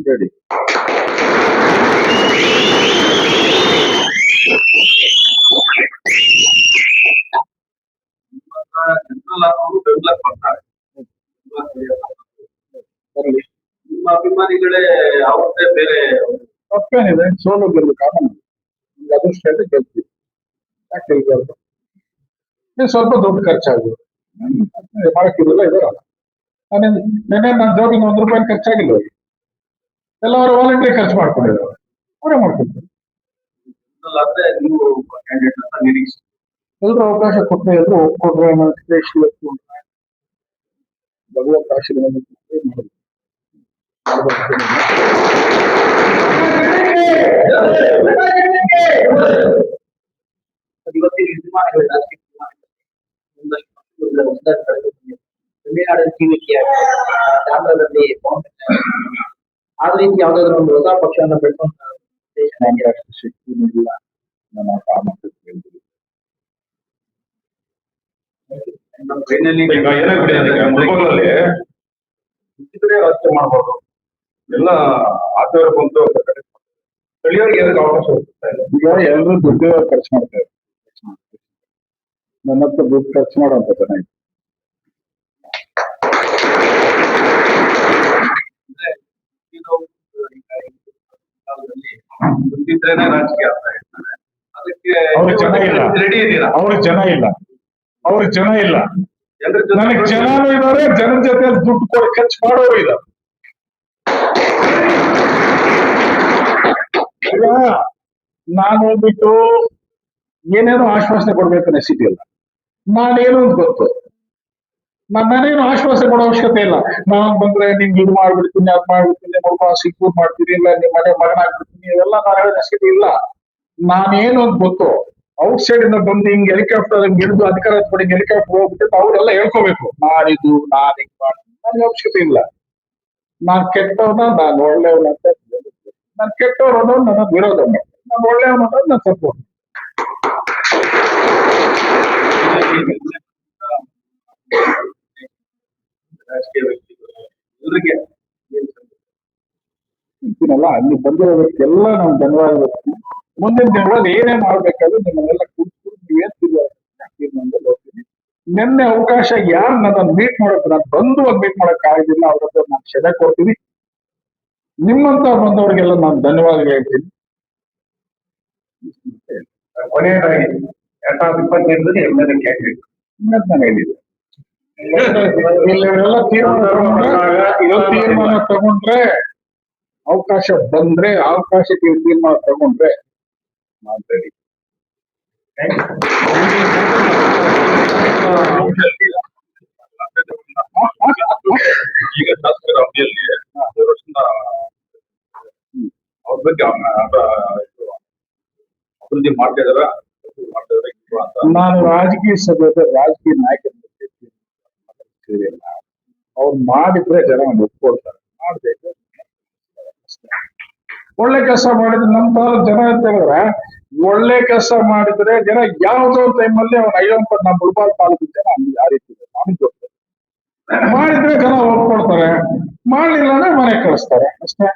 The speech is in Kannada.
ರೆಡಿ. ಜನರಲ್ ಅವರು ಬೆಂಬಲ ಕೊಡ್ತಾರೆ. ನಿಮ್ಮ ಅಭಿಮಾನಿಗಳೇ ಅವ್ರದ್ದೇ ಬೇರೆ ತಪ್ಪೇನಿದೆ, ಸೋಲು ಗೆಲ್ಲು ಕಾಮನ್. ಅದೃಷ್ಟ ಅಂತ ಗೆಲ್ತೀವಿ, ಯಾಕೆ ಗೆಲ್ಬಾರ್ದು? ಸ್ವಲ್ಪ ದುಡ್ಡು ಖರ್ಚಾಗಿದೆ, ಮಾಡಕ್ಕಿರಲ್ಲ ಇದಾರಲ್ಲ. ನೆನೆ ನನ್ನ ಜೋಬಿಗೆ ₹1 ಖರ್ಚಾಗಿಲ್ಲ, ಎಲ್ಲ ಅವರು ವಾಲಂಟ್ರಿ ಖರ್ಚು ಮಾಡ್ಕೊಂಡಿದ್ದಾರೆ, ಅವರೇ ಮಾಡ್ಕೊಡ್ತಾರೆ. ನೀವು ಕ್ಯಾಂಡಿಡೇಟ್ ಅಂತ ನಿರೀಕ್ಷೆ ಎಲ್ರು ಅವಕಾಶ ಕೊಟ್ಟರೆ ಎಲ್ರು ಒಪ್ಕೊಂಡ್ರೆ ಭಗವಂತ ಆಶೀರ್ವಾದ ಮಾಡೋದು. ಇವತ್ತಿನ ವಿದ್ಯಮಾನಗಳು ತಮಿಳುನಾಡಿನ ಟಿವಿಕೆ ಆಂಧ್ರದಲ್ಲಿ ಆದ ರೀತಿ ಯಾವ್ದಾದ್ರು ಒಂದು ಹೊಸ ಪಕ್ಷವನ್ನು ಬೆಳೆಸುವಂತ ಅಷ್ಟು ಶಕ್ತಿ ಇಲ್ಲ ನಮ್ಮ ಸಾಮರ್ಥ್ಯ. ಮುಳುಗೋಲಲ್ಲಿ ರಾಜಕೀಯ ಮಾಡ್ಬೋದು, ಎಲ್ಲ ಆಚರಣೆ ಬಂದು ಸ್ಥಳೀಯರಿಗೆ ಏನಕ್ಕೆ ಅವಕಾಶ ಸಿಗ್ತಾ ಇಲ್ಲ. ಈಗ ಎಲ್ಲರೂ ದುಡ್ಡು ಖರ್ಚು ಮಾಡ್ತಾರೆ, ನನ್ನ ಹತ್ರ ದುಡ್ಡು ಖರ್ಚು ಮಾಡುವಂತ ಜನ ಇದೆ. ದುಡ್ಡಿದ್ರೇನೆ ರಾಜಕೀಯ ಆಗ್ತಾ ಇರ್ತಾರೆ. ಅದಕ್ಕೆ ಅವ್ರಿಗೆ ಜನ ಇಲ್ಲ, ರೆಡಿ ಇದ್ದೀರಾ? ಅವ್ರಿಗೆ ಜನ ಇಲ್ಲ, ಅವ್ರಿಗೆ ಜನ ಇಲ್ಲ. ನನಗೆ ಜನನೂ ಇದ್ದಾರೆ, ಜನದ ಜೊತೆ ದುಡ್ಡು ಕೊಡಿ ಖರ್ಚು ಮಾಡೋರು ಇದ್ದಾರೆ. ಈಗ ನಾನು ಹೋಗ್ಬಿಟ್ಟು ಏನೇನೋ ಆಶ್ವಾಸನೆ ಕೊಡ್ಬೇಕು ನೆಸಿಟಿ ಇಲ್ಲ. ನಾನೇನು ಗೊತ್ತು, ನಾನೇನು ಆಶ್ವಾಸನೆ ಕೊಡೋ ಅವಶ್ಯಕತೆ ಇಲ್ಲ. ನಾನು ಬಂದ್ರೆ ನಿಮ್ಗೆ ಇದು ಮಾಡ್ಬಿಡ್ತೀನಿ, ಅದ್ ಮಾಡ್ಬಿಡ್ತೀನಿ, ಸಿಕ್ಕೂರ್ ಮಾಡ್ತೀನಿ, ಇಲ್ಲ ನಿಮ್ಮ ಮಗನ ಆಗ್ಬಿಡ್ತೀನಿ, ಇವೆಲ್ಲ ನಾನು ಹೇಳೋ ನೆಸಿಟಿ ಇಲ್ಲ. ನಾನೇನು ಅಂತ ಗೊತ್ತು. ಔಟ್ ಸೈಡ್ ಇಂದ ಬಂದು ಹಿಂಗ್ ಹೆಲಿಕಾಪ್ಟರ್ ಗೆದ್ದು ಅಧಿಕಾರ ಕೊಡಿ ಹೆಲಿಕಾಪ್ಟರ್ ಹೋಗ್ಬಿಟ್ಟು ಅವರೆಲ್ಲ ಹೇಳ್ಕೋಬೇಕು, ನಾನಿದು ನಾನು ಹಿಂಗ್ ಮಾಡ್ತೀನಿ. ನನಗೆ ಅವಶ್ಯಕತೆ ಇಲ್ಲ. ನಾನ್ ಕೆಟ್ಟವನ, ನಾನು ಒಳ್ಳೆಯವನ ಅಂತ. ನಾನು ಕೆಟ್ಟವ್ರು ಅನ್ನೋದು ನನ್ನ ವಿರೋಧ ಮಾಡ್ತೀನಿ, ನಾನು ಒಳ್ಳೆಯವನ ಅನ್ನೋದು ನಾನು ಸಪೋರ್ಟ್. ರಾಜಕೀಯ ವ್ಯಕ್ತಿಗಳು ಇವರಿಗೆ ಅಲ್ಲಿ ಬಂದಿರೋದಕ್ಕೆಲ್ಲ ನಾವು ಧನ್ಯವಾದ. ಮುಂದಿನ ದಿನಗಳಲ್ಲಿ ಏನೇನ್ ಮಾಡ್ಬೇಕಾದ್ರೂ ನಿಮ್ಮನ್ನೆಲ್ಲ ಕೂತ್ಕೊಂಡು ನೀವೇನ್ ಹೋಗ್ತೀನಿ. ನಿನ್ನೆ ಅವಕಾಶ ಯಾರು ನನ್ನನ್ನು ಮೀಟ್ ಮಾಡೋದು, ನಾನು ಬಂದು ಒಂದು ಮೀಟ್ ಮಾಡಕ್ ಆಗಿಲ್ಲ, ಅವ್ರ ಹತ್ರ ನಾನು ಕ್ಷಮೆ ಕೊಡ್ತೀನಿ. ನಿಮ್ಮಂತ ಬಂದವರಿಗೆಲ್ಲ ನಾನು ಧನ್ಯವಾದ ಹೇಳ್ತೀನಿ. ಕೊನೆಯದಾಗಿ 2025 ಎಲ್ಲರ ಕ್ಯಾಂಡಿಡೇಟ್ ನಾನು ಹೇಳಿದ್ದೆ, ಇಲ್ಲೆಲ್ಲ ತೀರ್ಮಾನ ತಗೊಂಡ್ರೆ, ಅವಕಾಶ ಬಂದ್ರೆ, ಅವಕಾಶಕ್ಕೆ ತೀರ್ಮಾನ ತಗೊಂಡ್ರೆ ನಾನು ರೆಡಿ. ಈಗ ಶಾಸಕರ ಅವಧಿಯಲ್ಲಿ ಅವ್ರ ಬಗ್ಗೆ ಅಭಿವೃದ್ಧಿ ಮಾಡ್ತಾ ಇದಾರ. ನಾನು ರಾಜಕೀಯ ಸಭೆಯ ರಾಜಕೀಯ ನಾಯಕರ ಸೇರಿಲ್ಲ. ಅವ್ರು ಮಾಡಿದ್ರೆ ಜನ ಒಪ್ಕೊಳ್ತಾರೆ, ಮಾಡ್ಬೇಕು. ಒಳ್ಳೆ ಕೆಲಸ ಮಾಡಿದ್ರೆ ನಮ್ಮ ತಾಲೂಕು ಜನ ಅಂತ ಹೇಳಿದ್ರೆ, ಒಳ್ಳೆ ಕೆಲಸ ಮಾಡಿದ್ರೆ ಜನ ಯಾವ್ದೋ ಟೈಮಲ್ಲಿ ಅವ್ನ ಐವಂತ ನಮ್ಮ ಮುಳಬಾಲ್ ತಾಲೂಕು ಜನ ಆ ರೀತಿ ನಮ್ಗೆ ಗೊತ್ತು. ಮಾಡಿದ್ರೆ ಜನ ಒಪ್ಕೊಳ್ತಾರೆ, ಮಾಡ್ಲಿಲ್ಲ ಅಂದ್ರೆ ಮನೆ ಕಳಿಸ್ತಾರೆ ಅಷ್ಟೇ.